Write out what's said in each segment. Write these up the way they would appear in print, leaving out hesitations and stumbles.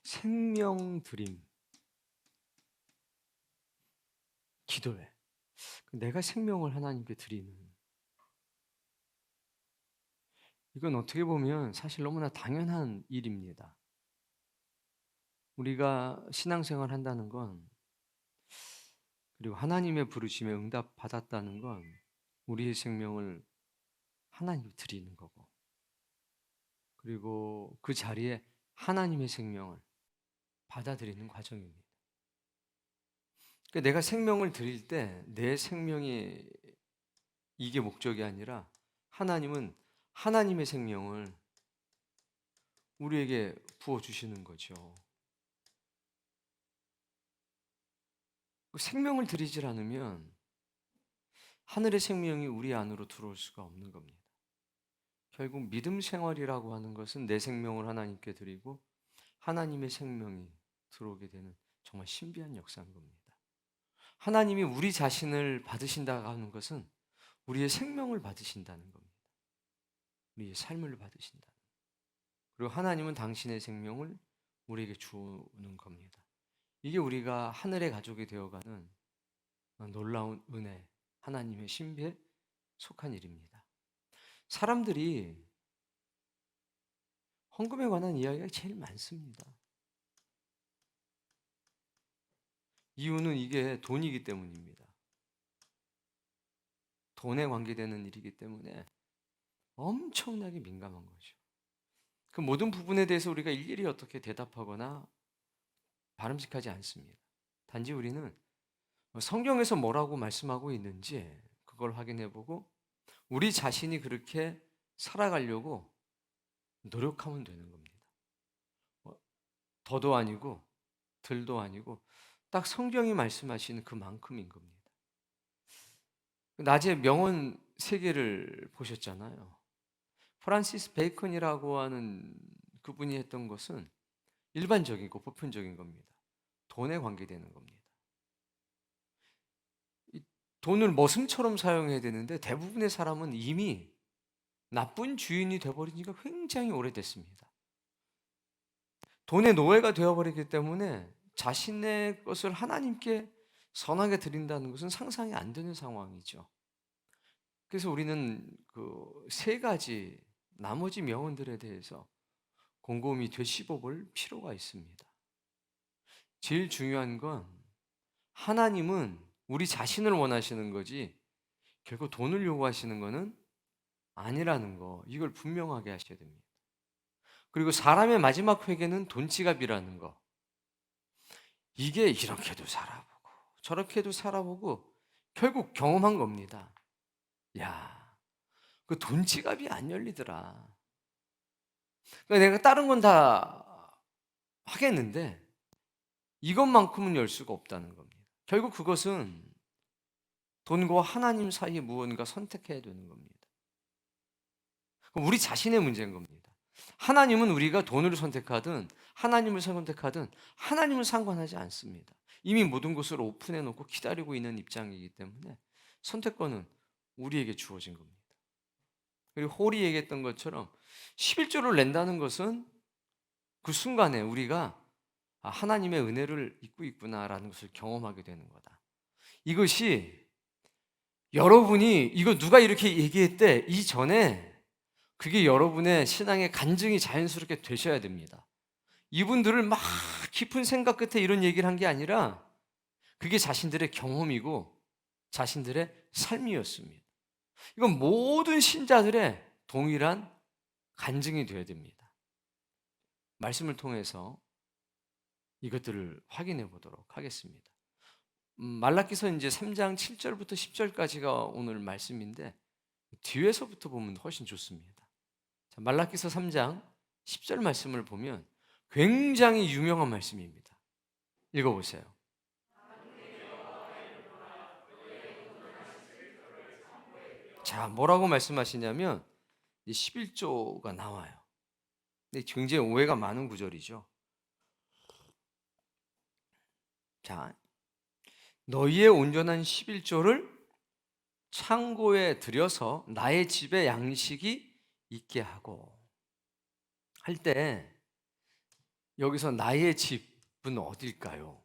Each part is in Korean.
생명 드림. 기도해. 내가 생명을 하나님께 드리는, 이건 어떻게 보면 사실 너무나 당연한 일입니다. 우리가 신앙생활 한다는 건, 그리고 하나님의 부르심에 응답받았다는 건 우리의 생명을 하나님께 드리는 거고, 그리고 그 자리에 하나님의 생명을 받아들이는 과정입니다. 그러니까 내가 생명을 드릴 때 내 생명이 이게 목적이 아니라, 하나님은 하나님의 생명을 우리에게 부어주시는 거죠. 생명을 드리질 않으면 하늘의 생명이 우리 안으로 들어올 수가 없는 겁니다. 결국 믿음 생활이라고 하는 것은 내 생명을 하나님께 드리고 하나님의 생명이 들어오게 되는 정말 신비한 역사인 겁니다. 하나님이 우리 자신을 받으신다고 하는 것은 우리의 생명을 받으신다는 겁니다. 우리의 삶을 받으신다. 그리고 하나님은 당신의 생명을 우리에게 주는 겁니다. 이게 우리가 하늘의 가족이 되어가는 놀라운 은혜, 하나님의 신비에 속한 일입니다. 사람들이 헌금에 관한 이야기가 제일 많습니다. 이유는 이게 돈이기 때문입니다. 돈에 관계되는 일이기 때문에 엄청나게 민감한 거죠. 그 모든 부분에 대해서 우리가 일일이 어떻게 대답하거나 바람직하지 않습니다. 단지 우리는 성경에서 뭐라고 말씀하고 있는지 그걸 확인해보고 우리 자신이 그렇게 살아가려고 노력하면 되는 겁니다. 더도 아니고 덜도 아니고 딱 성경이 말씀하시는 그만큼인 겁니다. 낮에 명언 세 개를 보셨잖아요. 프란시스 베이컨이라고 하는 그분이 했던 것은 일반적이고 보편적인 겁니다. 돈에 관계되는 겁니다. 이 돈을 머슴처럼 사용해야 되는데 대부분의 사람은 이미 나쁜 주인이 되어버린 지가 굉장히 오래됐습니다. 돈의 노예가 되어버리기 때문에 자신의 것을 하나님께 선하게 드린다는 것은 상상이 안 되는 상황이죠. 그래서 우리는 그 세 가지 나머지 명언들에 대해서 곰곰이 되씹어 볼 필요가 있습니다. 제일 중요한 건, 하나님은 우리 자신을 원하시는 거지 결국 돈을 요구하시는 것은 아니라는 거, 이걸 분명하게 하셔야 됩니다. 그리고 사람의 마지막 회개는 돈지갑이라는 거, 이게 이렇게도 살아보고 저렇게도 살아보고 결국 경험한 겁니다. 야, 그 돈지갑이 안 열리더라. 그러니까 내가 다른 건 다 하겠는데 이것만큼은 열 수가 없다는 겁니다. 결국 그것은 돈과 하나님 사이에 무언가 선택해야 되는 겁니다. 우리 자신의 문제인 겁니다. 하나님은 우리가 돈을 선택하든 하나님을 선택하든 하나님은 상관하지 않습니다. 이미 모든 것을 오픈해 놓고 기다리고 있는 입장이기 때문에 선택권은 우리에게 주어진 겁니다. 그리고 홀이 얘기했던 것처럼 11조를 낸다는 것은 그 순간에 우리가 하나님의 은혜를 입고 있구나라는 것을 경험하게 되는 거다. 이것이 여러분이 이거 누가 이렇게 얘기했대 이전에 그게 여러분의 신앙의 간증이 자연스럽게 되셔야 됩니다. 이분들을 막 깊은 생각 끝에 이런 얘기를 한 게 아니라 그게 자신들의 경험이고 자신들의 삶이었습니다. 이건 모든 신자들의 동일한 간증이 되어야 됩니다. 말씀을 통해서 이것들을 확인해 보도록 하겠습니다. 말라기서 이제 3장 7절부터 10절까지가 오늘 말씀인데 뒤에서부터 보면 훨씬 좋습니다. 자, 말라기서 3장 10절 말씀을 보면 굉장히 유명한 말씀입니다. 읽어보세요. 자, 뭐라고 말씀하시냐면 11조가 나와요. 근데 굉장히 오해가 많은 구절이죠. 자, 너희의 온전한 11조를 창고에 들여서 나의 집에 양식이 있게 하고 할 때 여기서 나의 집은 어딜까요?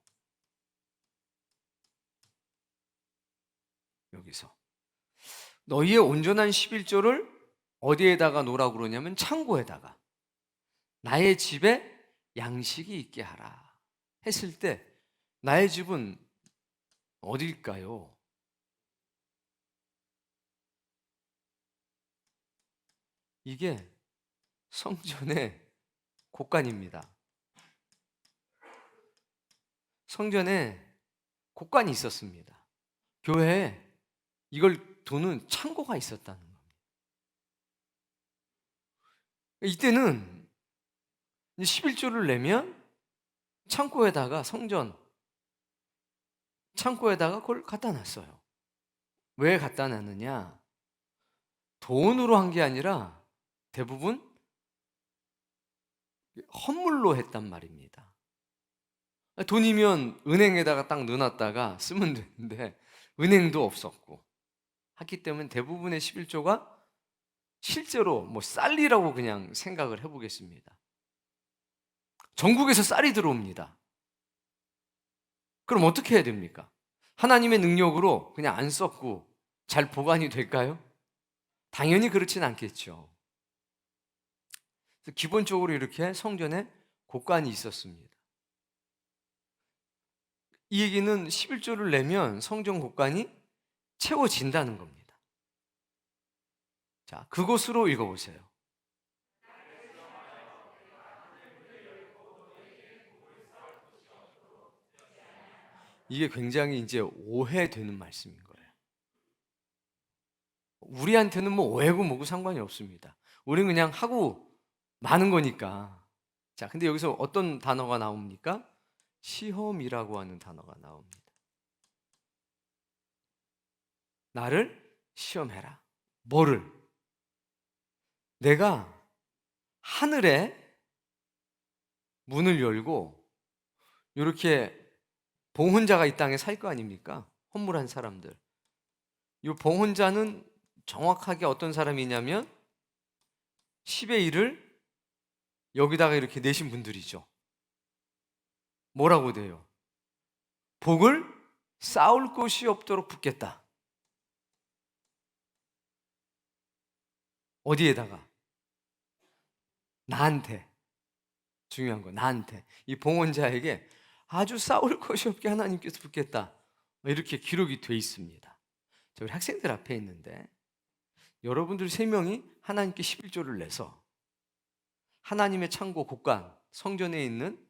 여기서 너희의 온전한 11조를 어디에다가 놓으라고 그러냐면 창고에다가, 나의 집에 양식이 있게 하라 했을 때 나의 집은 어딜까요? 이게 성전의 곳간입니다. 성전에 곳간이 있었습니다. 교회에 이걸 두는 창고가 있었다는 겁니다. 이때는 11조를 내면 창고에다가, 성전 창고에다가 그걸 갖다 놨어요. 왜 갖다 놨느냐? 돈으로 한 게 아니라 대부분 헌물로 했단 말입니다. 돈이면 은행에다가 딱 넣어놨다가 쓰면 되는데 은행도 없었고 했기 때문에 대부분의 11조가 실제로 뭐 쌀이라고 그냥 생각을 해보겠습니다. 전국에서 쌀이 들어옵니다. 그럼 어떻게 해야 됩니까? 하나님의 능력으로 그냥 안 썼고 잘 보관이 될까요? 당연히 그렇진 않겠죠. 기본적으로 이렇게 성전에 곳간이 있었습니다. 이 얘기는 11조를 내면 성전 곳간이 채워진다는 겁니다. 자, 그것으로 읽어보세요. 이게 굉장히 이제 오해되는 말씀인 거예요. 우리한테는 뭐 오해고 뭐고 상관이 없습니다. 우리는 그냥 하고 마는 거니까. 자, 근데 여기서 어떤 단어가 나옵니까? 시험이라고 하는 단어가 나옵니다. 나를 시험해라. 뭐를? 내가 하늘에 문을 열고 이렇게 봉헌자가 이 땅에 살 거 아닙니까? 헌물한 사람들. 이 봉헌자는 정확하게 어떤 사람이냐면 10의 1을 여기다가 이렇게 내신 분들이죠. 뭐라고 돼요? 복을 쌓을 곳이 없도록 붓겠다. 어디에다가? 나한테. 중요한 거, 나한테. 이 봉헌자에게 아주 쌓을 것이 없게 하나님께서 붓겠다. 이렇게 기록이 돼 있습니다. 자, 우리 학생들 앞에 있는데 여러분들 3명이 하나님께 11조를 내서 하나님의 창고 곳간 성전에 있는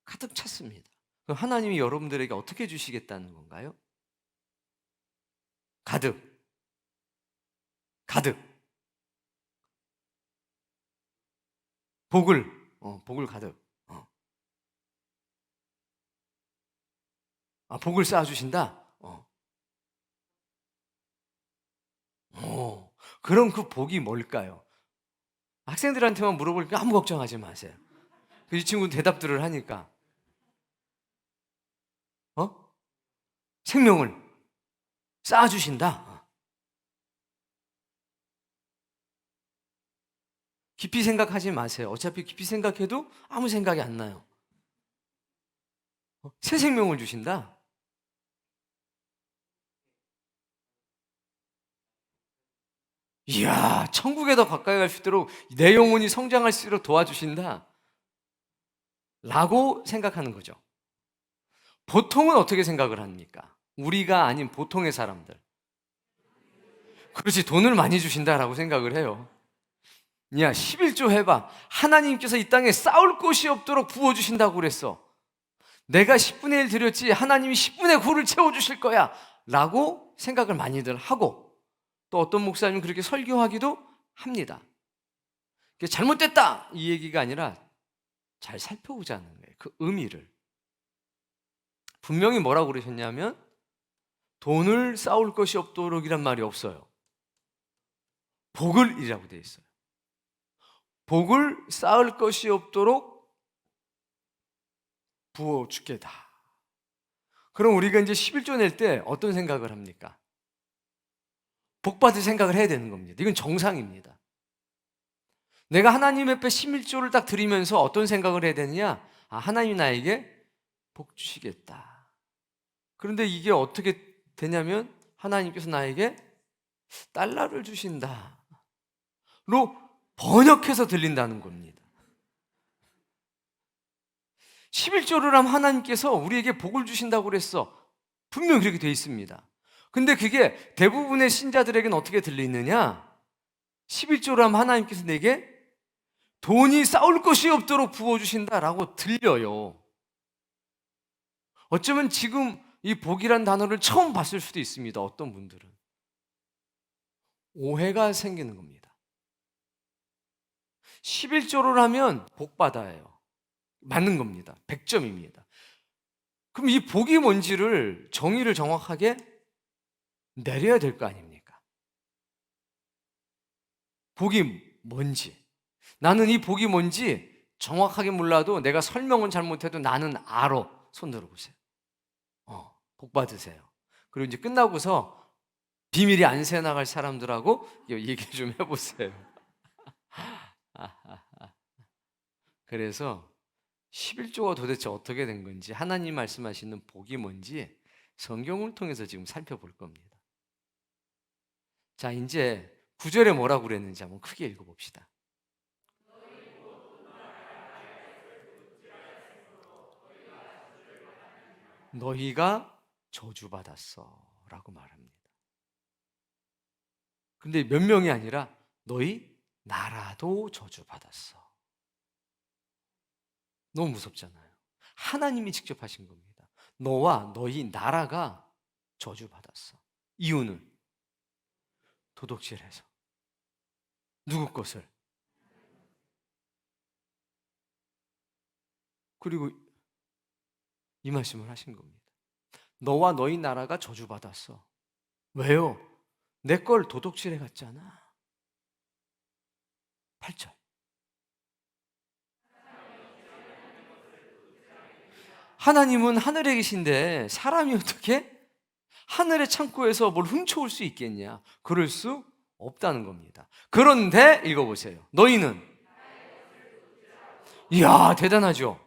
가득 찼습니다. 그럼 하나님이 여러분들에게 어떻게 주시겠다는 건가요? 가득. 복을 가득. 복을 쌓아주신다? 그럼 그 복이 뭘까요? 학생들한테만 물어보니까 아무 걱정하지 마세요. 이 친구는 대답들을 하니까. 생명을 쌓아주신다. 깊이 생각하지 마세요. 어차피 깊이 생각해도 아무 생각이 안 나요. 새 생명을 주신다. 이야, 천국에 더 가까이 갈 수 있도록 내 영혼이 성장할 수 있도록 도와주신다 라고 생각하는 거죠. 보통은 어떻게 생각을 합니까? 우리가 아닌 보통의 사람들. 그렇지, 돈을 많이 주신다라고 생각을 해요. 야, 11조 해봐. 하나님께서 이 땅에 쌓을 곳이 없도록 부어주신다고 그랬어. 내가 10분의 1 드렸지 하나님이 10분의 9를 채워주실 거야 라고 생각을 많이들 하고, 또 어떤 목사님은 그렇게 설교하기도 합니다. 잘못됐다 이 얘기가 아니라 잘 살펴보자는 거예요. 그 의미를. 분명히 뭐라고 그러셨냐면 돈을 쌓을 것이 없도록 이란 말이 없어요. 복을 이라고 되어 있어요. 복을 쌓을 것이 없도록 부어주겠다. 그럼 우리가 이제 11조 낼 때 어떤 생각을 합니까? 복 받을 생각을 해야 되는 겁니다. 이건 정상입니다. 내가 하나님 앞에 11조를 딱 드리면서 어떤 생각을 해야 되느냐? 아, 하나님이 나에게 복 주시겠다. 그런데 이게 어떻게 되냐면 하나님께서 나에게 달러를 주신다 로 번역해서 들린다는 겁니다. 11조를 하면 하나님께서 우리에게 복을 주신다고 그랬어. 분명히 그렇게 되어 있습니다. 근데 그게 대부분의 신자들에게는 어떻게 들리느냐? 11조를 하면 하나님께서 내게 돈이 쌓을 것이 없도록 부어주신다라고 들려요. 어쩌면 지금 이 복이란 단어를 처음 봤을 수도 있습니다. 어떤 분들은. 오해가 생기는 겁니다. 11조를 하면 복 받아요. 맞는 겁니다. 100점입니다. 그럼 이 복이 뭔지를 정의를 정확하게 내려야 될 거 아닙니까? 복이 뭔지. 나는 이 복이 뭔지 정확하게 몰라도 내가 설명은 잘못해도 나는 알아. 손 들어보세요. 복 받으세요. 그리고 이제 끝나고서 비밀이 안 새나갈 사람들하고 얘기 좀 해보세요. 그래서 11조가 도대체 어떻게 된 건지, 하나님 말씀하시는 복이 뭔지 성경을 통해서 지금 살펴볼 겁니다. 자, 이제 9절에 뭐라고 그랬는지 한번 크게 읽어봅시다. 너희가 저주받았어 라고 말합니다. 근데 몇 명이 아니라 너희 나라도 저주받았어. 너무 무섭잖아요. 하나님이 직접 하신 겁니다. 너와 너희 나라가 저주받았어. 이유는 도둑질해서. 누구 것을? 그리고 이 말씀을 하신 겁니다. 너와 너희 나라가 저주받았어. 왜요? 내 걸 도둑질해 갔잖아. 8절. 하나님은 하늘에 계신데 사람이 어떻게 하늘의 창고에서 뭘 훔쳐올 수 있겠냐? 그럴 수 없다는 겁니다. 그런데 읽어보세요. 너희는, 이야, 대단하죠?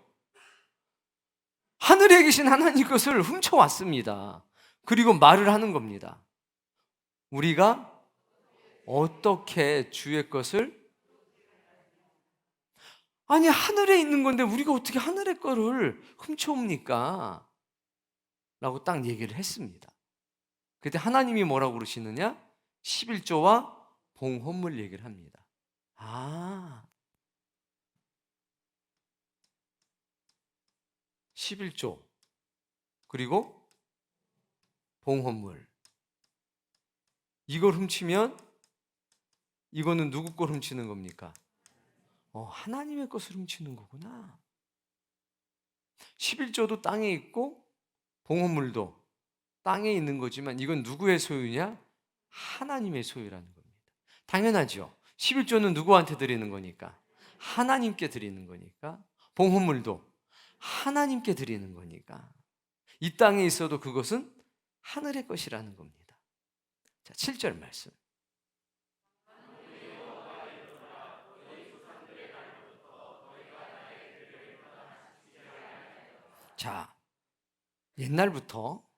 하늘에 계신 하나님 것을 훔쳐왔습니다. 그리고 말을 하는 겁니다. 우리가 어떻게 주의 것을, 아니 하늘에 있는 건데 우리가 어떻게 하늘의 거를 훔쳐옵니까? 라고 딱 얘기를 했습니다. 그때 하나님이 뭐라고 그러시느냐? 11조와 봉헌물 얘기를 합니다. 11조 그리고 봉헌물, 이걸 훔치면 이거는 누구 걸 훔치는 겁니까? 하나님의 것을 훔치는 거구나. 11조도 땅에 있고 봉헌물도 땅에 있는 거지만 이건 누구의 소유냐? 하나님의 소유라는 겁니다. 당연하죠. 11조는 누구한테 드리는 거니까? 하나님께 드리는 거니까. 봉헌물도 하나님께 드리는 거니까. 이 땅에 있어도 그것은 하늘의 것이라는 겁니다. 자, 7절 말씀. 자, 옛날부터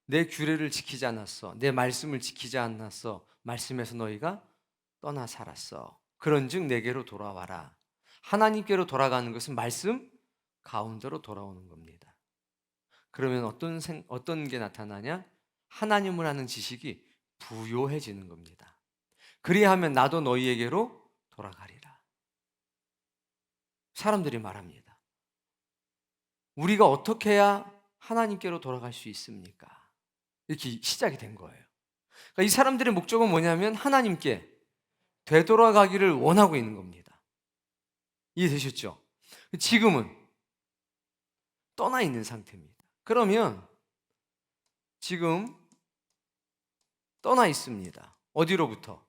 내 규례를 지키지 않았어. 내 말씀을 지키지 않았어. 말씀에서 너희가 떠나 살았어. 그런즉 내게로 돌아와라. 하나님께로 돌아가는 것은 말씀 가운데로 돌아오는 겁니다. 그러면 어떤 게 나타나냐? 하나님을 아는 지식이 부요해지는 겁니다. 그리하면 나도 너희에게로 돌아가리라. 사람들이 말합니다. 우리가 어떻게 해야 하나님께로 돌아갈 수 있습니까? 이렇게 시작이 된 거예요. 그러니까 이 사람들의 목적은 뭐냐면 하나님께 되돌아가기를 원하고 있는 겁니다. 이해되셨죠? 지금은 떠나 있는 상태입니다. 그러면 지금 떠나 있습니다. 어디로부터?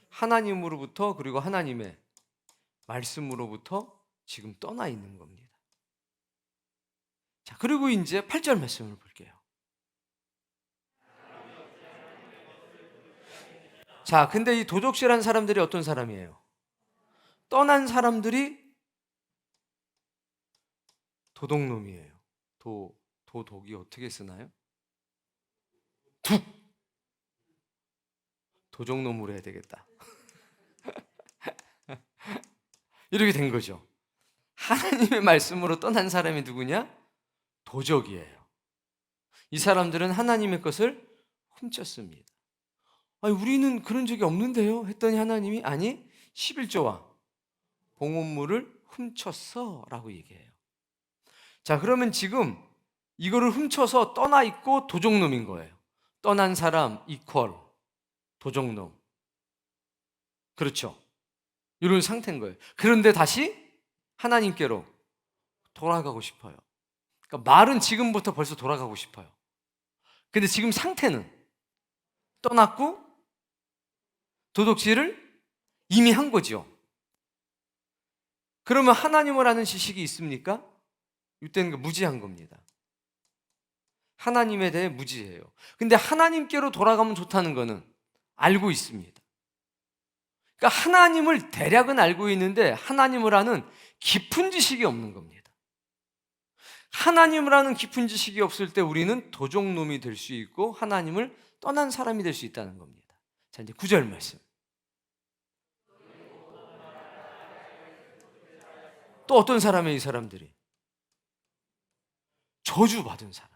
하나님으로부터, 그리고 하나님의 말씀으로부터 지금 떠나 있는 겁니다. 자, 그리고 이제 8절 말씀을 볼게요. 자, 근데 이 도적질한 사람들이 어떤 사람이에요? 떠난 사람들이 도둑놈이에요. 도덕이 어떻게 쓰나요? 둑! 도적놈으로 해야 되겠다. 이렇게 된 거죠. 하나님의 말씀으로 떠난 사람이 누구냐? 도적이에요. 이 사람들은 하나님의 것을 훔쳤습니다. 아니, 우리는 그런 적이 없는데요? 했더니 하나님이 아니, 11조와 봉헌물을 훔쳤어 라고 얘기해요. 자, 그러면 지금 이거를 훔쳐서 떠나 있고 도적놈인 거예요. 떠난 사람 이퀄 도적놈. 그렇죠. 이런 상태인 거예요. 그런데 다시 하나님께로 돌아가고 싶어요. 그러니까 말은 지금부터 벌써 돌아가고 싶어요. 근데 지금 상태는 떠났고 도둑질을 이미 한 거죠. 그러면 하나님을 아는 지식이 있습니까? 이때는 무지한 겁니다. 하나님에 대해 무지해요. 근데 하나님께로 돌아가면 좋다는 거는 알고 있습니다. 그러니까 하나님을 대략은 알고 있는데 하나님을 아는 깊은 지식이 없는 겁니다. 하나님을 아는 깊은 지식이 없을 때 우리는 도적놈이 될 수 있고 하나님을 떠난 사람이 될 수 있다는 겁니다. 자, 이제 9절 말씀. 또 어떤 사람이에요, 이 사람들이? 저주받은 사람.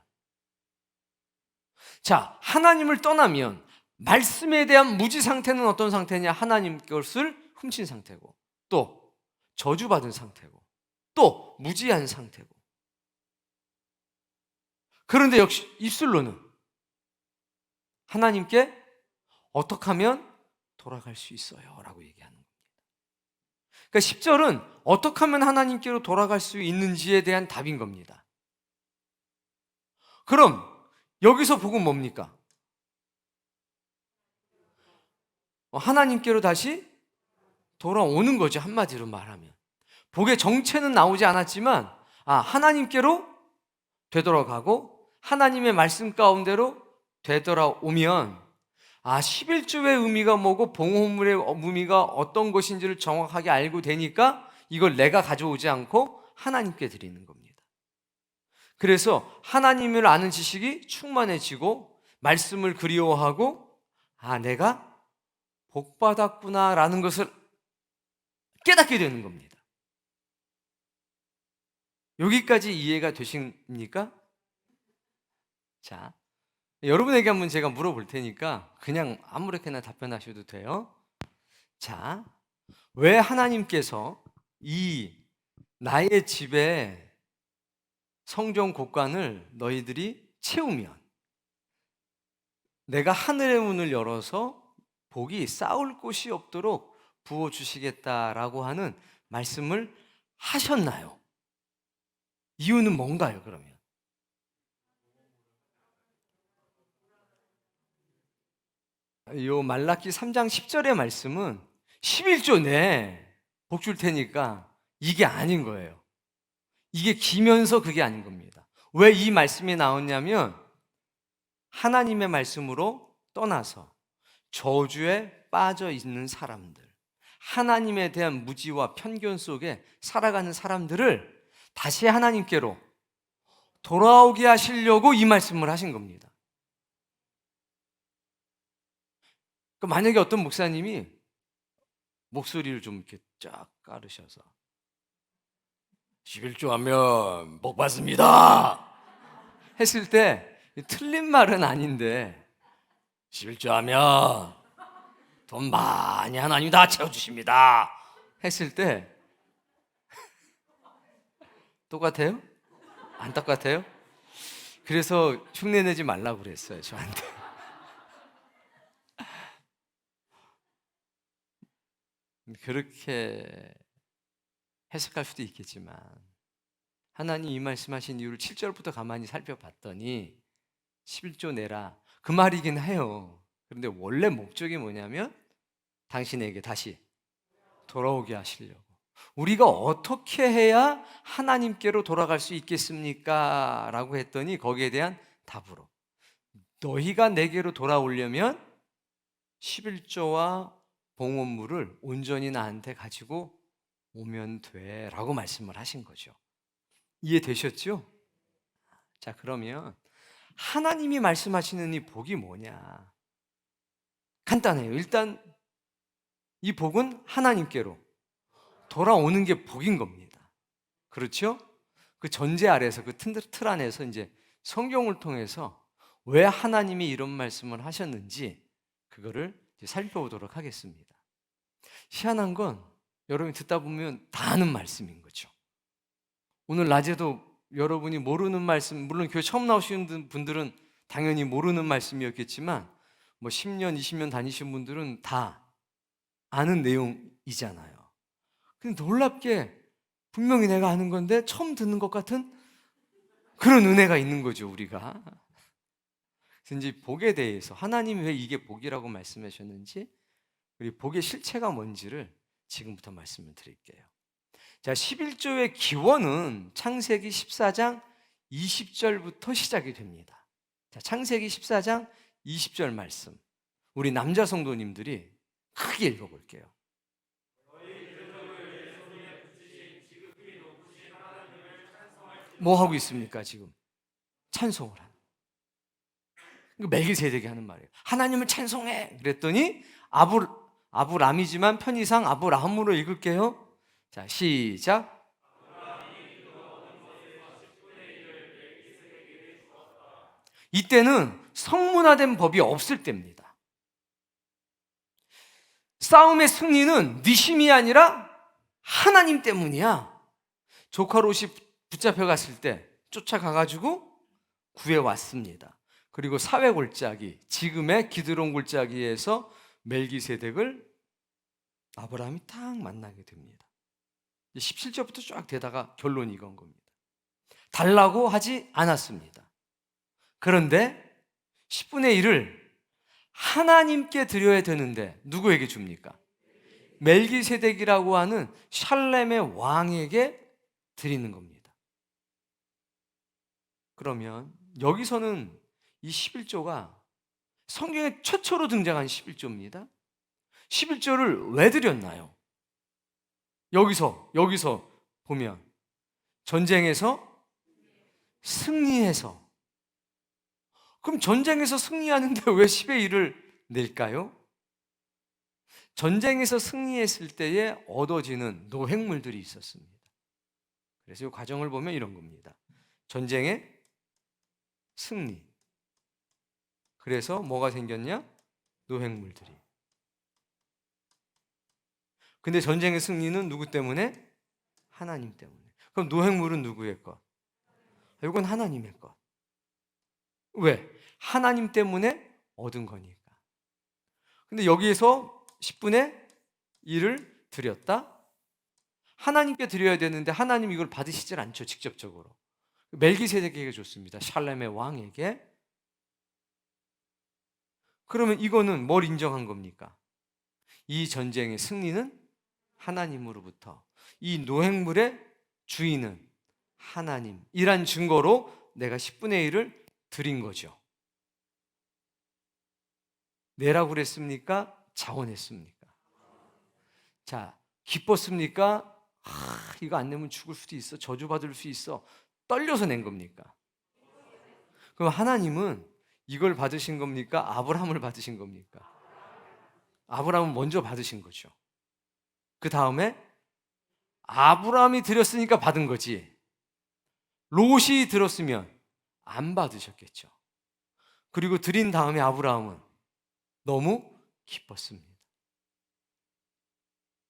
자, 하나님을 떠나면 말씀에 대한 무지 상태는 어떤 상태냐? 하나님 것을 훔친 상태고, 또 저주받은 상태고, 또 무지한 상태고. 그런데 역시 입술로는 하나님께 어떻게 하면 돌아갈 수 있어요? 라고 얘기하는 겁니다. 그러니까 10절은 어떻게 하면 하나님께로 돌아갈 수 있는지에 대한 답인 겁니다. 그럼 여기서 복은 뭡니까? 하나님께로 다시 돌아오는 거죠. 한마디로 말하면. 복의 정체는 나오지 않았지만 하나님께로 되돌아가고 하나님의 말씀 가운데로 되돌아오면 11조의 의미가 뭐고 봉헌물의 의미가 어떤 것인지를 정확하게 알고 되니까 이걸 내가 가져오지 않고 하나님께 드리는 겁니다. 그래서 하나님을 아는 지식이 충만해지고 말씀을 그리워하고 내가 복받았구나 라는 것을 깨닫게 되는 겁니다. 여기까지 이해가 되십니까? 자, 여러분에게 한번 제가 물어볼 테니까 그냥 아무렇게나 답변하셔도 돼요. 자, 왜 하나님께서 이 나의 집에 성전 곳간을 너희들이 채우면 내가 하늘의 문을 열어서 복이 쌓을 곳이 없도록 부어주시겠다라고 하는 말씀을 하셨나요? 이유는 뭔가요, 그러면? 요 말라기 3장 10절의 말씀은 11조 내에 복 줄 테니까 이게 아닌 거예요. 이게 기면서 그게 아닌 겁니다. 왜 이 말씀이 나왔냐면 하나님의 말씀으로 떠나서 저주에 빠져 있는 사람들, 하나님에 대한 무지와 편견 속에 살아가는 사람들을 다시 하나님께로 돌아오게 하시려고 이 말씀을 하신 겁니다. 만약에 어떤 목사님이 목소리를 좀 이렇게 쫙 깔으셔서 11조 하면 복 받습니다 했을 때 틀린 말은 아닌데 11조 하면 돈 많이 하나님이 다 채워주십니다 했을 때 똑같아요? 안 똑같아요? 그래서 흉내내지 말라고 그랬어요, 저한테. 그렇게 해석할 수도 있겠지만 하나님 이 말씀하신 이유를 7절부터 가만히 살펴봤더니 11조 내라 그 말이긴 해요. 그런데 원래 목적이 뭐냐면 당신에게 다시 돌아오게 하시려고. 우리가 어떻게 해야 하나님께로 돌아갈 수 있겠습니까? 라고 했더니 거기에 대한 답으로 너희가 내게로 돌아오려면 11조와 봉헌물을 온전히 나한테 가지고 오면 돼 라고 말씀을 하신 거죠. 이해되셨죠? 자, 그러면 하나님이 말씀하시는 이 복이 뭐냐? 간단해요. 일단 이 복은 하나님께로 돌아오는 게 복인 겁니다. 그렇죠? 그 전제 아래서, 그 틀 안에서 이제 성경을 통해서 왜 하나님이 이런 말씀을 하셨는지 그거를 이제 살펴보도록 하겠습니다. 희한한 건 여러분이 듣다 보면 다 아는 말씀인 거죠. 오늘 낮에도 여러분이 모르는 말씀, 물론 교회 처음 나오시는 분들은 당연히 모르는 말씀이었겠지만 뭐 10년, 20년 다니신 분들은 다 아는 내용이잖아요. 근데 놀랍게 분명히 내가 아는 건데 처음 듣는 것 같은 그런 은혜가 있는 거죠, 우리가. 그래서 이제 복에 대해서 하나님이 왜 이게 복이라고 말씀하셨는지, 그리고 복의 실체가 뭔지를 지금부터 말씀을 드릴게요. 자, 11조의 기원은 창세기 14장 20절부터 시작이 됩니다. 자, 창세기 14장 20절 말씀. 우리 남자 성도님들이 크게 읽어볼게요. 뭐 하고 있습니까, 지금? 찬송을 하는. 멜기세덱이 하는 말이에요. 하나님을 찬송해. 그랬더니 아브람이지만 편의상 아브라함으로 읽을게요. 자, 시작. 이때는 성문화된 법이 없을 때입니다. 싸움의 승리는 네 힘이 아니라 하나님 때문이야. 조카 롯이 붙잡혀 갔을 때 쫓아가가지고 구해왔습니다. 그리고 사회 골짜기, 지금의 기드론 골짜기에서 멜기세덱을 아브라함이 딱 만나게 됩니다. 17절부터 쫙 되다가 결론이 이건 겁니다. 달라고 하지 않았습니다. 그런데 10분의 1을 하나님께 드려야 되는데 누구에게 줍니까? 멜기세덱이라고 하는 샬렘의 왕에게 드리는 겁니다. 그러면 여기서는 이 11조가 성경에 최초로 등장한 11조입니다. 11조를 왜 드렸나요? 여기서 보면 전쟁에서 승리해서. 그럼 전쟁에서 승리하는데 왜 10의 1을 낼까요? 전쟁에서 승리했을 때에 얻어지는 노획물들이 있었습니다. 그래서 이 과정을 보면 이런 겁니다. 전쟁의 승리. 그래서 뭐가 생겼냐? 노획물들이. 근데 전쟁의 승리는 누구 때문에? 하나님 때문에. 그럼 노획물은 누구의 것? 이건 하나님의 것. 왜? 하나님 때문에 얻은 거니까. 근데 여기에서 10분의 1을 드렸다? 하나님께 드려야 되는데 하나님 이걸 받으시질 않죠, 직접적으로. 멜기세덱에게 줬습니다. 샬렘의 왕에게. 그러면 이거는 뭘 인정한 겁니까? 이 전쟁의 승리는 하나님으로부터, 이 노획물의 주인은 하나님이란 증거로 내가 10분의 1을 드린 거죠. 내라고 그랬습니까? 자원했습니까? 자, 기뻤습니까? 이거 안 내면 죽을 수도 있어. 저주받을 수 있어. 떨려서 낸 겁니까? 그럼 하나님은 이걸 받으신 겁니까? 아브라함을 받으신 겁니까? 아브라함은 먼저 받으신 거죠. 그 다음에 아브라함이 드렸으니까 받은 거지, 롯이 들었으면 안 받으셨겠죠. 그리고 드린 다음에 아브라함은 너무 기뻤습니다.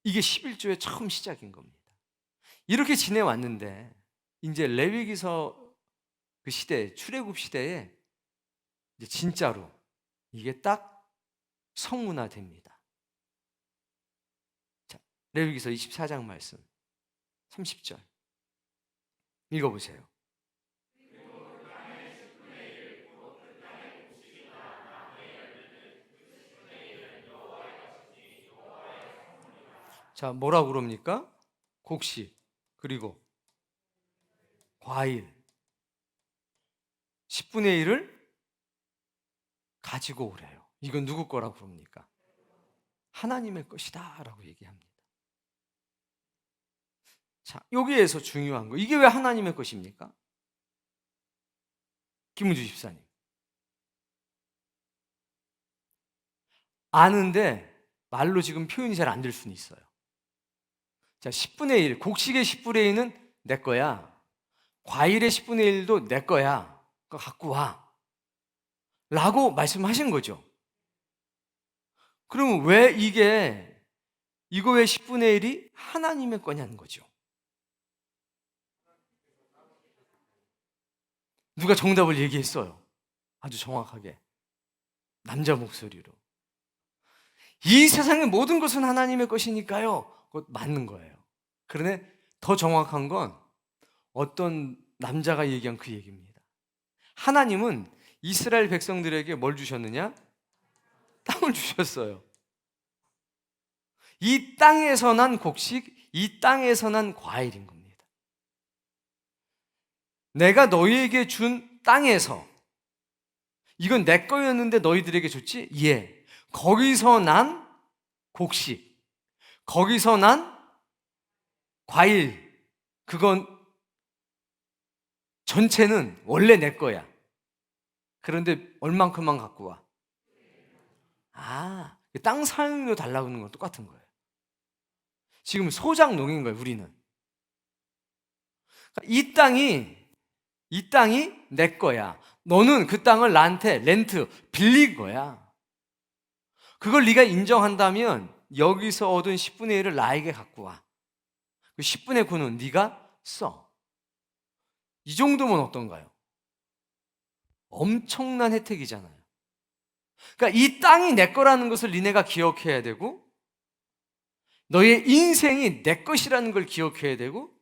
이게 11조의 처음 시작인 겁니다. 이렇게 지내왔는데 이제 레위기서 그 시대, 출애굽 시대에 이제 진짜로 이게 딱 성문화됩니다. 자, 레위기서 24장 말씀 30절 읽어보세요. 자, 뭐라고 그럽니까? 곡식, 그리고 과일 10분의 1을 가지고 오래요. 이건 누구 거라고 그럽니까? 하나님의 것이다 라고 얘기합니다. 자, 여기에서 중요한 거, 이게 왜 하나님의 것입니까? 김은주 집사님. 아는데 말로 지금 표현이 잘 안 될 수는 있어요. 자, 10분의 1, 곡식의 10분의 1은 내 거야. 과일의 10분의 1도 내 거야. 그거 갖고 와. 라고 말씀하신 거죠. 그러면 왜 이거 왜 10분의 1이 하나님의 거냐는 거죠. 누가 정답을 얘기했어요. 아주 정확하게. 남자 목소리로. 이 세상의 모든 것은 하나님의 것이니까요. 그것 맞는 거예요. 그런데 더 정확한 건 어떤 남자가 얘기한 그 얘기입니다. 하나님은 이스라엘 백성들에게 뭘 주셨느냐? 땅을 주셨어요. 이 땅에서 난 곡식, 이 땅에서 난 과일인 겁니다. 내가 너희에게 준 땅에서, 이건 내 거였는데 너희들에게 줬지? 예. 거기서 난 곡식, 거기서 난 과일, 그건 전체는 원래 내 거야. 그런데 얼만큼만 갖고 와. 땅 사용료 달라고 하는 건 똑같은 거예요. 지금 소작농인 거예요, 우리는. 이 땅이 내 거야. 너는 그 땅을 나한테 렌트, 빌린 거야. 그걸 네가 인정한다면 여기서 얻은 10분의 1을 나에게 갖고 와. 그 10분의 9는 네가 써. 이 정도면 어떤가요? 엄청난 혜택이잖아요. 그러니까 이 땅이 내 거라는 것을 니네가 기억해야 되고, 너의 인생이 내 것이라는 걸 기억해야 되고,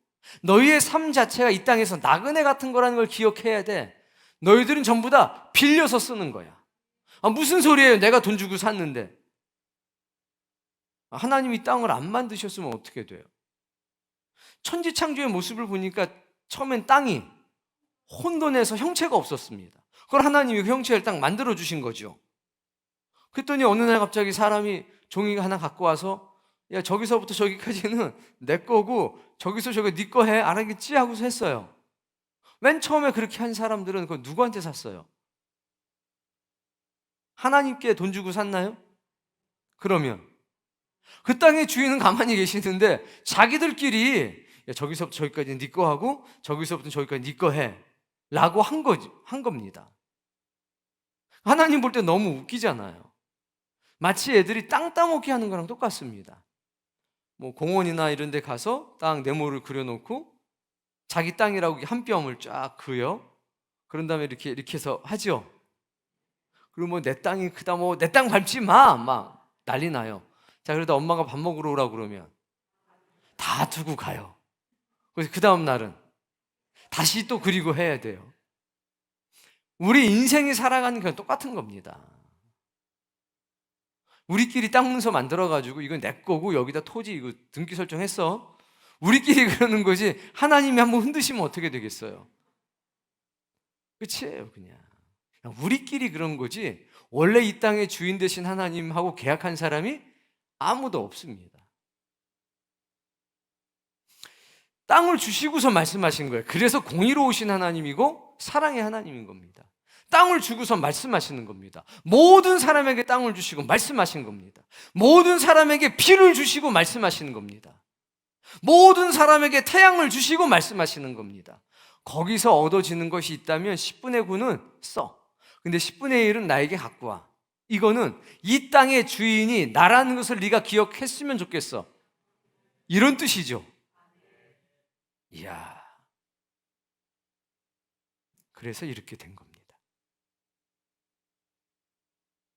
너희의 삶 자체가 이 땅에서 나그네 같은 거라는 걸 기억해야 돼. 너희들은 전부 다 빌려서 쓰는 거야. 무슨 소리예요? 내가 돈 주고 샀는데. 하나님이 땅을 안 만드셨으면 어떻게 돼요? 천지창조의 모습을 보니까 처음엔 땅이 혼돈해서 형체가 없었습니다. 그걸 하나님이 그 형체를 딱 만들어 주신 거죠. 그랬더니 어느 날 갑자기 사람이 종이 하나 갖고 와서, 야, 저기서부터 저기까지는 내 거고 저기서 저기 네 거 해, 알았겠지? 하고서 했어요. 맨 처음에 그렇게 한 사람들은 그거 누구한테 샀어요? 하나님께 돈 주고 샀나요? 그러면 그 땅의 주인은 가만히 계시는데 자기들끼리, 야, 저기서부터 저기까지는 네 거 하고 저기서부터 저기까지 네 거 해 라고 한 겁니다. 하나님 볼 때 너무 웃기잖아요. 마치 애들이 땅 따먹기 하는 거랑 똑같습니다. 뭐 공원이나 이런 데 가서 땅 네모를 그려놓고 자기 땅이라고 한 뼘을 쫙 그려. 그런 다음에 이렇게 해서 하죠. 그리고 뭐 내 땅이 크다, 뭐 내 땅 밟지 마, 막 난리 나요. 자, 그러다 엄마가 밥 먹으러 오라고 그러면 다 두고 가요. 그래서 그 다음 날은 다시 또 그리고 해야 돼요. 우리 인생이 살아가는 건 똑같은 겁니다. 우리끼리 땅 문서 만들어가지고 이건 내 거고 여기다 토지 이거 등기 설정했어. 우리끼리 그러는 거지, 하나님이 한번 흔드시면 어떻게 되겠어요? 끝이에요, 그냥. 우리끼리 그런 거지 원래 이 땅의 주인 되신 하나님하고 계약한 사람이 아무도 없습니다. 땅을 주시고서 말씀하신 거예요. 그래서 공의로우신 하나님이고 사랑의 하나님인 겁니다. 땅을 주고서 말씀하시는 겁니다. 모든 사람에게 땅을 주시고 말씀하신 겁니다. 모든 사람에게 비를 주시고 말씀하시는 겁니다. 모든 사람에게 태양을 주시고 말씀하시는 겁니다. 거기서 얻어지는 것이 있다면 10분의 9는 써. 근데 10분의 1은 나에게 갖고 와. 이거는 이 땅의 주인이 나라는 것을 네가 기억했으면 좋겠어. 이런 뜻이죠. 이야. 그래서 이렇게 된 겁니다.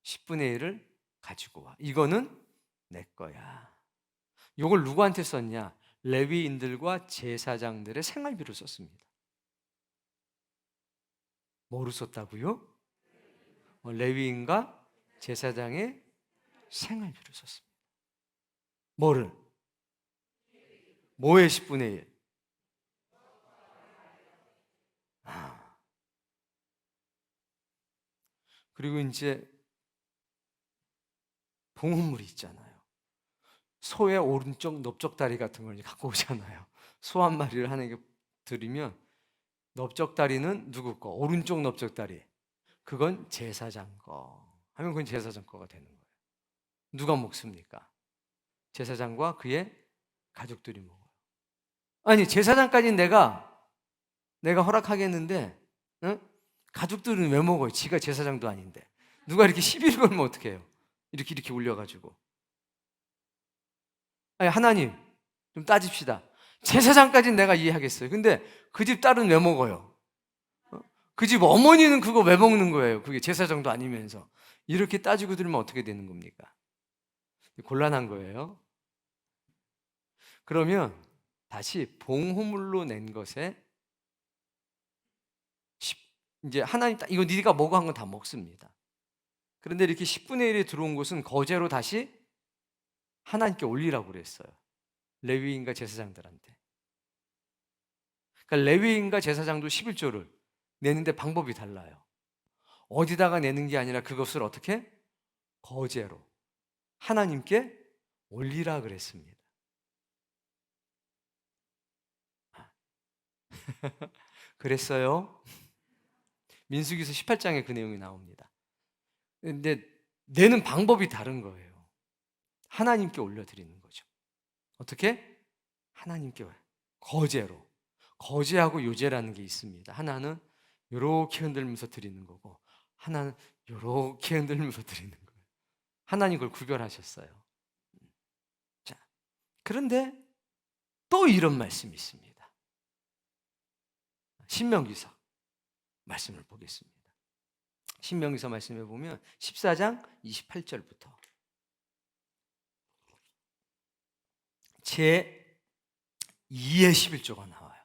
10분의 1을 가지고 와. 이거는 내 거야. 이걸 누구한테 썼냐? 레위인들과 제사장들의 생활비로 썼습니다. 뭐로 썼다고요? 레위인과 제사장의 생활비로 썼습니다. 뭐를? 뭐의 10분의 1? 그리고 이제 봉헌물이 있잖아요. 소의 오른쪽 넓적다리 같은 걸 갖고 오잖아요. 소 한 마리를 하나님께 드리면 넓적다리는 누구 거? 오른쪽 넓적다리. 그건 제사장 거. 하면 그건 제사장 거가 되는 거예요. 누가 먹습니까? 제사장과 그의 가족들이 먹어요. 아니, 제사장까지는 내가 허락하겠는데, 응? 가족들은 왜 먹어요? 지가 제사장도 아닌데. 누가 이렇게 시비를 걸면 어떡해요? 이렇게 올려가지고. 아니, 하나님, 좀 따집시다. 제사장까지는 내가 이해하겠어요. 근데 그 집 딸은 왜 먹어요? 그 집 어머니는 그거 왜 먹는 거예요? 그게 제사장도 아니면서. 이렇게 따지고 들면 어떻게 되는 겁니까? 곤란한 거예요. 그러면 다시 봉헌물로 낸 것에 이제 하나님 이거 네가 먹어 한 건 다 먹습니다. 그런데 이렇게 10분의 1이 들어온 것은 거제로 다시 하나님께 올리라고 그랬어요. 레위인과 제사장들한테. 그러니까 레위인과 제사장도 11조를 내는데 방법이 달라요. 어디다가 내는 게 아니라 그것을 어떻게? 거제로 하나님께 올리라 그랬습니다. 그랬어요? 민수기서 18장에 그 내용이 나옵니다. 근데 내는 방법이 다른 거예요. 하나님께 올려드리는 거죠. 어떻게? 하나님께 거제로. 거제하고 요제라는 게 있습니다. 하나는 이렇게 흔들면서 드리는 거고 하나는 이렇게 흔들면서 드리는 거예요. 하나님 그걸 구별하셨어요. 자, 그런데 또 이런 말씀이 있습니다. 신명기서 말씀을 보겠습니다. 신명기서 말씀해 보면 14장 28절부터 제 2의 11조가 나와요.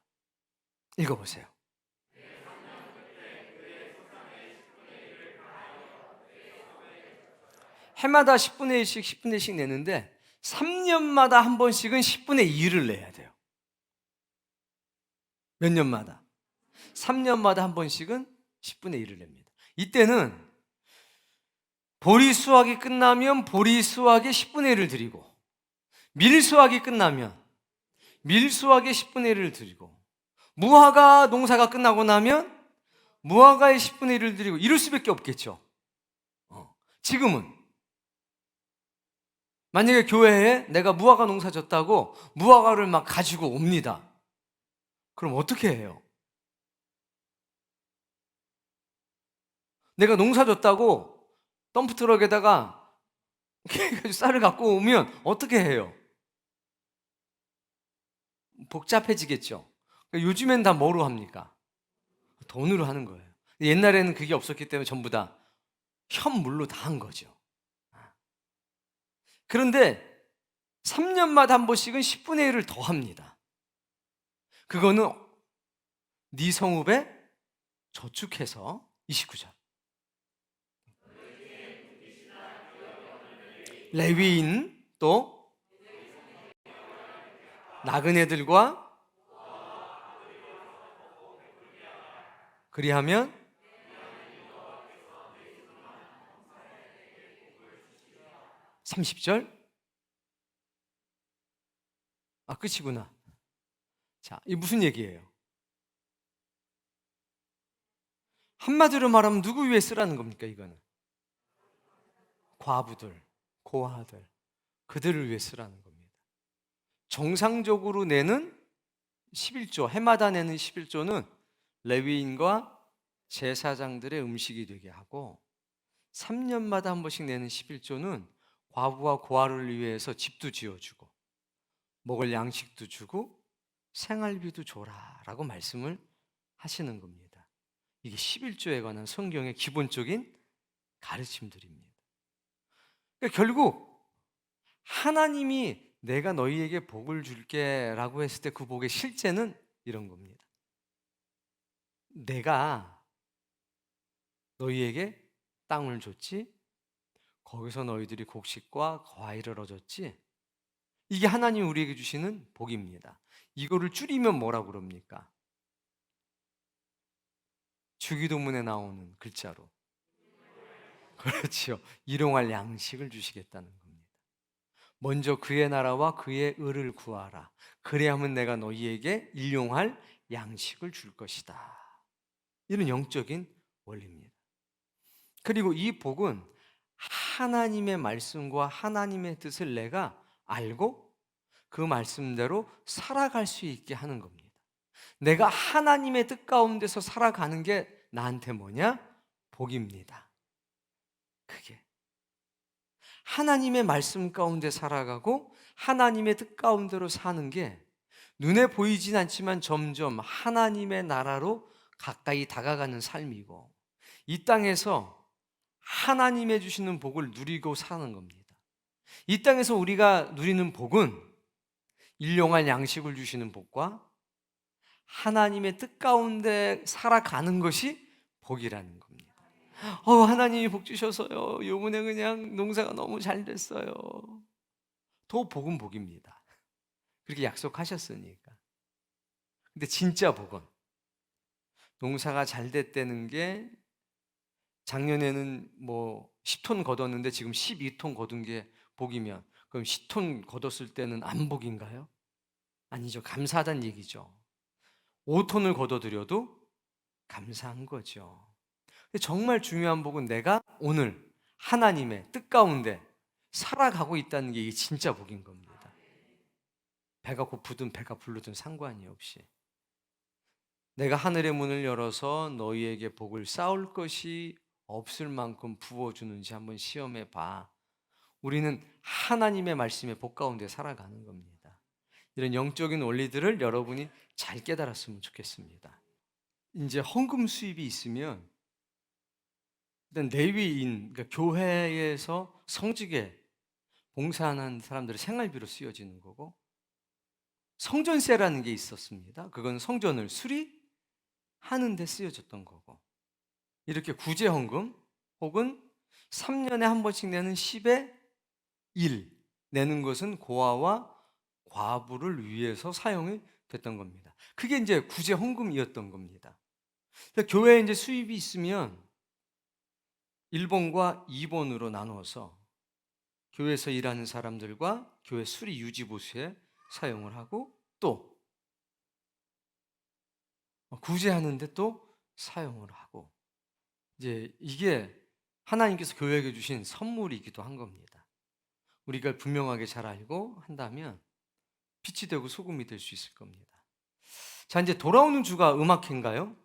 읽어보세요. 해마다 10분의 1씩 10분의 1씩 내는데 3년마다 한 번씩은 10분의 2를 내야 돼요. 몇 년마다? 3년마다 한 번씩은 10분의 1을 냅니다. 이때는 보리 수확이 끝나면 보리 수확의 10분의 1을 드리고 밀 수확이 끝나면 밀 수확의 10분의 1을 드리고 무화과 농사가 끝나고 나면 무화과의 10분의 1을 드리고 이럴 수밖에 없겠죠. 지금은 만약에 교회에 내가 무화과 농사 졌다고 무화과를 막 가지고 옵니다. 그럼 어떻게 해요? 내가 농사 졌다고 덤프트럭에다가 쌀을 갖고 오면 어떻게 해요? 복잡해지겠죠. 그러니까 요즘엔 다 뭐로 합니까? 돈으로 하는 거예요. 옛날에는 그게 없었기 때문에 전부 다 현물로 다 한 거죠. 그런데 3년마다 한 번씩은 10분의 1을 더 합니다. 그거는 네 성읍에 저축해서 29절 레위인 또 나그네들과 그리하면 30절 끝이구나. 자, 이 무슨 얘기예요? 한마디로 말하면 누구 위해 쓰라는 겁니까? 이거는 과부들, 고아들 그들을 위해 쓰라는 겁니다. 정상적으로 내는 11조 해마다 내는 11조는 레위인과 제사장들의 음식이 되게 하고 3년마다 한 번씩 내는 11조는 과부와 고아를 위해서 집도 지어주고 먹을 양식도 주고 생활비도 줘라라고 말씀을 하시는 겁니다. 이게 11조에 관한 성경의 기본적인 가르침들입니다. 그러니까 결국 하나님이 내가 너희에게 복을 줄게 라고 했을 때 그 복의 실제는 이런 겁니다. 내가 너희에게 땅을 줬지, 거기서 너희들이 곡식과 과일을 얻었지. 이게 하나님 우리에게 주시는 복입니다. 이거를 줄이면 뭐라고 그럽니까? 주기도문에 나오는 글자로 그렇죠. 일용할 양식을 주시겠다는 겁니다. 먼저 그의 나라와 그의 의를 구하라. 그래야만 내가 너희에게 일용할 양식을 줄 것이다. 이런 영적인 원리입니다. 그리고 이 복은 하나님의 말씀과 하나님의 뜻을 내가 알고 그 말씀대로 살아갈 수 있게 하는 겁니다. 내가 하나님의 뜻 가운데서 살아가는 게 나한테 뭐냐? 복입니다. 그게 하나님의 말씀 가운데 살아가고 하나님의 뜻 가운데로 사는 게 눈에 보이진 않지만 점점 하나님의 나라로 가까이 다가가는 삶이고, 이 땅에서 하나님의 주시는 복을 누리고 사는 겁니다. 이 땅에서 우리가 누리는 복은 일용할 양식을 주시는 복과 하나님의 뜻 가운데 살아가는 것이 복이라는 겁니다. 하나님이 복 주셔서요, 요번에 그냥 농사가 너무 잘 됐어요. 더 복은 복입니다. 그렇게 약속하셨으니까. 근데 진짜 복은 농사가 잘 됐다는 게 작년에는 뭐 10톤 거뒀는데 지금 12톤 거둔 게 복이면, 그럼 10톤 거뒀을 때는 안 복인가요? 아니죠. 감사하다는 얘기죠. 5톤을 거둬들여도 감사한 거죠. 근데 정말 중요한 복은 내가 오늘 하나님의 뜻 가운데 살아가고 있다는 게 이게 진짜 복인 겁니다. 배가 고프든 배가 부르든 상관이 없이 내가 하늘의 문을 열어서 너희에게 복을 쌓을 것이 없을 만큼 부어주는지 한번 시험해 봐. 우리는 하나님의 말씀의 복 가운데 살아가는 겁니다. 이런 영적인 원리들을 여러분이 잘 깨달았으면 좋겠습니다. 이제 헌금 수입이 있으면 일단 레위인, 그러니까 교회에서 성직에 봉사하는 사람들의 생활비로 쓰여지는 거고, 성전세라는 게 있었습니다. 그건 성전을 수리하는 데 쓰여졌던 거고, 이렇게 구제헌금 혹은 3년에 한 번씩 내는 10의 1 내는 것은 고아와 과부를 위해서 사용이 됐던 겁니다. 그게 이제 구제헌금이었던 겁니다. 교회에 이제 수입이 있으면 1번과 2번으로 나눠서 교회에서 일하는 사람들과 교회 수리 유지 보수에 사용을 하고, 또 구제하는데 또 사용을 하고, 이제 이게 하나님께서 교회에게 주신 선물이기도 한 겁니다. 우리가 분명하게 잘 알고 한다면 빛이 되고 소금이 될 수 있을 겁니다. 자, 이제 돌아오는 주가 음악회인가요?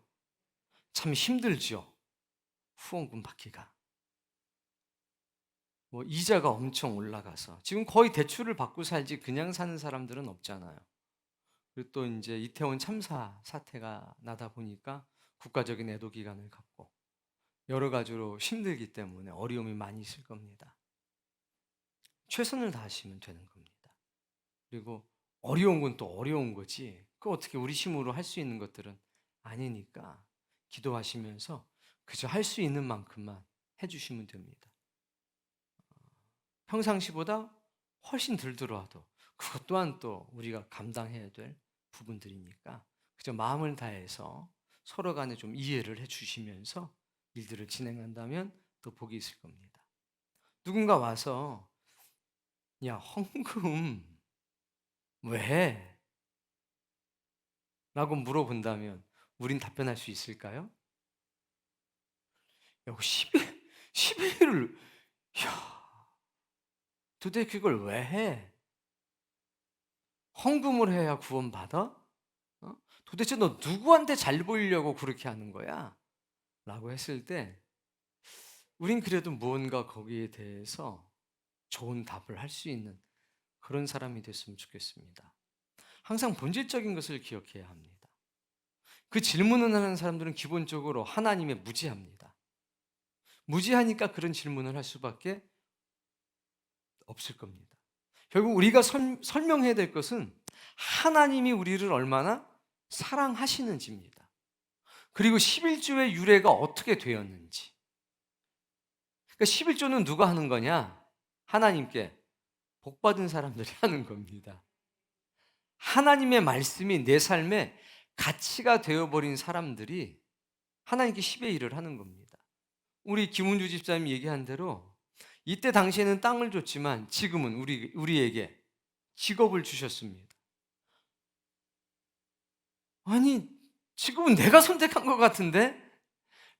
참 힘들죠. 후원금 받기가. 뭐 이자가 엄청 올라가서 지금 거의 대출을 받고 살지 그냥 사는 사람들은 없잖아요. 그리고 또 이제 이태원 참사 사태가 나다 보니까 국가적인 애도 기간을 갖고 여러 가지로 힘들기 때문에 어려움이 많이 있을 겁니다. 최선을 다하시면 되는 겁니다. 그리고 어려운 건 또 어려운 거지, 그 어떻게 우리 힘으로 할 수 있는 것들은 아니니까 기도하시면서 그저 할 수 있는 만큼만 해주시면 됩니다. 평상시보다 훨씬 덜 들어와도 그것 또한 또 우리가 감당해야 될 부분들이니까 그저 마음을 다해서 서로 간에 좀 이해를 해주시면서 일들을 진행한다면 또 복이 있을 겁니다. 누군가 와서 야, 헌금 왜 해? 라고 물어본다면 우린 답변할 수 있을까요? 야, 11을 도대체 그걸 왜 해? 헌금을 해야 구원받아? 도대체 너 누구한테 잘 보이려고 그렇게 하는 거야? 라고 했을 때 우린 그래도 무언가 거기에 대해서 좋은 답을 할 수 있는 그런 사람이 됐으면 좋겠습니다. 항상 본질적인 것을 기억해야 합니다. 그 질문을 하는 사람들은 기본적으로 하나님에 무지합니다. 무지하니까 그런 질문을 할 수밖에 없을 겁니다. 결국 우리가 설명해야 될 것은 하나님이 우리를 얼마나 사랑하시는지입니다. 그리고 11조의 유래가 어떻게 되었는지. 그러니까 11조는 누가 하는 거냐? 하나님께 복받은 사람들이 하는 겁니다. 하나님의 말씀이 내 삶에 가치가 되어버린 사람들이 하나님께 10의 1을 하는 겁니다. 우리 김은주 집사님이 얘기한 대로 이때 당시에는 땅을 줬지만 지금은 우리에게 직업을 주셨습니다. 아니, 지금은 내가 선택한 것 같은데?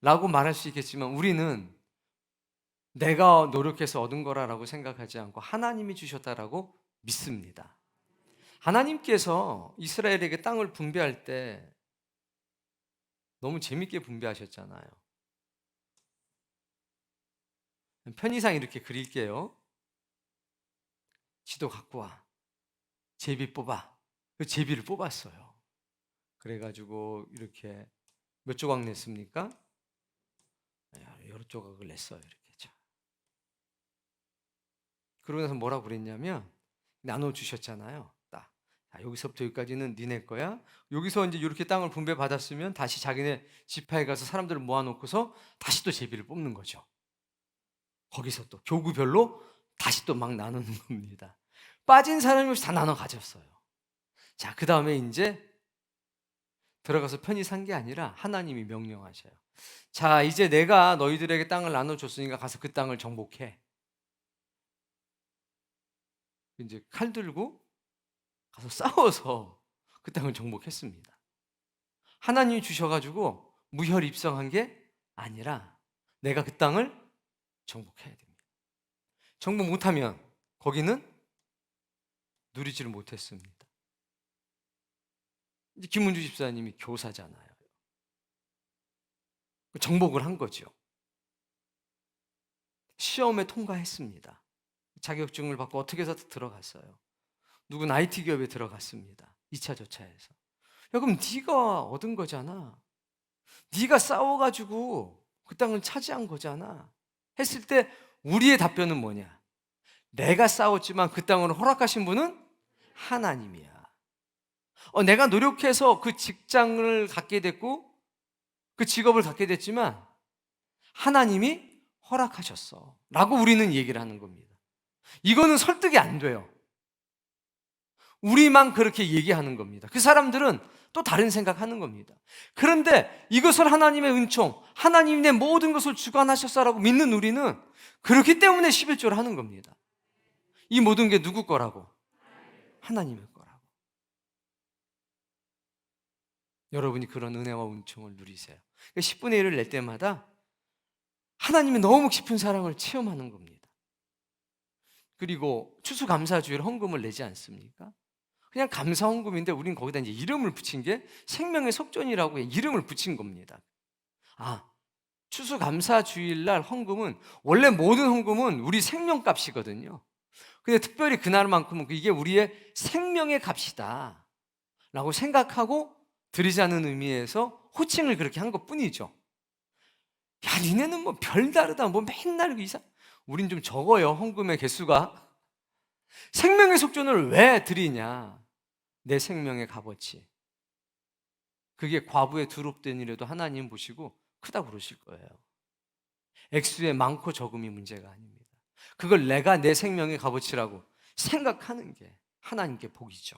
라고 말할 수 있겠지만 우리는 내가 노력해서 얻은 거라고 생각하지 않고 하나님이 주셨다라고 믿습니다. 하나님께서 이스라엘에게 땅을 분배할 때 너무 재밌게 분배하셨잖아요. 편의상 이렇게 그릴게요. 지도 갖고 와. 제비 뽑아. 그 제비를 뽑았어요. 그래가지고 이렇게 몇 조각 냈습니까? 여러 조각을 냈어요. 이렇게. 자. 그러고 나서 뭐라고 그랬냐면 나눠주셨잖아요. 딱. 자, 여기서부터 여기까지는 니네 거야. 여기서 이제 이렇게 땅을 분배받았으면 다시 자기네 지파에 가서 사람들을 모아놓고서 다시 또 제비를 뽑는 거죠. 거기서 또 교구별로 다시 또 막 나누는 겁니다. 빠진 사람이 없이 다 나눠 가졌어요. 자, 그 다음에 이제 들어가서 편히 산 게 아니라 하나님이 명령하셔요. 자, 이제 내가 너희들에게 땅을 나눠줬으니까 가서 그 땅을 정복해. 이제 칼 들고 가서 싸워서 그 땅을 정복했습니다. 하나님이 주셔가지고 무혈 입성한 게 아니라 내가 그 땅을 정복해야 됩니다. 정복 못하면 거기는 누리지를 못했습니다. 이제 김문주 집사님이 교사잖아요. 정복을 한 거죠. 시험에 통과했습니다. 자격증을 받고 어떻게 해서 들어갔어요. 누군 IT 기업에 들어갔습니다. 2차 저차에서. 야, 그럼 네가 얻은 거잖아. 네가 싸워가지고 그 땅을 차지한 거잖아. 했을 때 우리의 답변은 뭐냐? 내가 싸웠지만 그 땅을 허락하신 분은 하나님이야. 내가 노력해서 그 직장을 갖게 됐고 그 직업을 갖게 됐지만 하나님이 허락하셨어 라고 우리는 얘기를 하는 겁니다. 이거는 설득이 안 돼요. 우리만 그렇게 얘기하는 겁니다. 그 사람들은 또 다른 생각하는 겁니다. 그런데 이것을 하나님의 은총, 하나님이 내 모든 것을 주관하셨어라고 믿는 우리는 그렇기 때문에 11조를 하는 겁니다. 이 모든 게 누구 거라고? 하나님의 거라고. 여러분이 그런 은혜와 은총을 누리세요. 10분의 1을 낼 때마다 하나님의 너무 깊은 사랑을 체험하는 겁니다. 그리고 추수감사주일 헌금을 내지 않습니까? 그냥 감사 헌금인데 우린 거기다 이제 이름을 붙인 게 생명의 속전이라고 이름을 붙인 겁니다. 추수감사주일날 헌금은 원래 모든 헌금은 우리 생명값이거든요. 근데 특별히 그날만큼은 이게 우리의 생명의 값이다 라고 생각하고 드리자는 의미에서 호칭을 그렇게 한 것뿐이죠. 야, 니네는 뭐 별다르다, 뭐 맨날 우린 좀 적어요, 헌금의 개수가. 생명의 속전을 왜 드리냐? 내 생명의 값어치. 그게 과부의 두롭된 일에도 하나님 보시고 크다고 그러실 거예요. 액수의 많고 적음이 문제가 아닙니다. 그걸 내가 내 생명의 값어치라고 생각하는 게 하나님께 복이죠.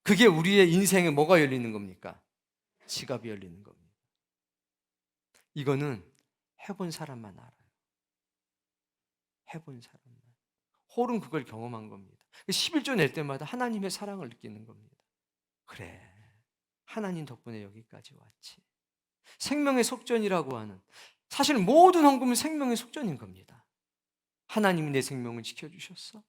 그게 우리의 인생에 뭐가 열리는 겁니까? 지갑이 열리는 겁니다. 이거는 해본 사람만 알아요. 해본 사람만. 홀은 그걸 경험한 겁니다. 11조 낼 때마다 하나님의 사랑을 느끼는 겁니다. 그래, 하나님 덕분에 여기까지 왔지. 생명의 속전이라고 하는, 사실 모든 헌금은 생명의 속전인 겁니다. 하나님이 내 생명을 지켜주셨어.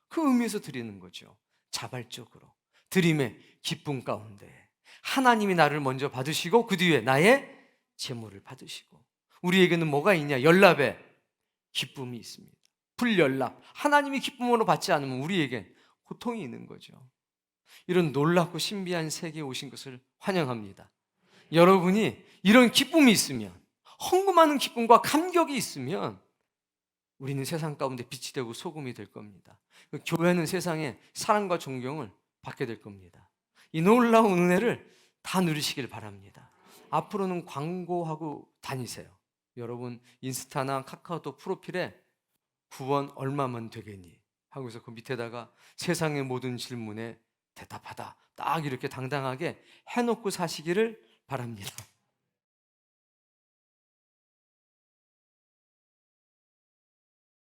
그 의미에서 드리는 거죠. 자발적으로 드림의 기쁨 가운데 하나님이 나를 먼저 받으시고 그 뒤에 나의 제물을 받으시고, 우리에게는 뭐가 있냐? 연납의 기쁨이 있습니다. 불연납, 하나님이 기쁨으로 받지 않으면 우리에게 고통이 있는 거죠. 이런 놀랍고 신비한 세계에 오신 것을 환영합니다. 여러분이 이런 기쁨이 있으면, 헌금하는 기쁨과 감격이 있으면 우리는 세상 가운데 빛이 되고 소금이 될 겁니다. 교회는 세상에 사랑과 존경을 받게 될 겁니다. 이 놀라운 은혜를 다 누리시길 바랍니다. 앞으로는 광고하고 다니세요. 여러분 인스타나 카카오톡 프로필에 구원 얼마면 되겠니? 하고서 그 밑에다가 세상의 모든 질문에 대답하다 딱 이렇게 당당하게 해놓고 사시기를 바랍니다.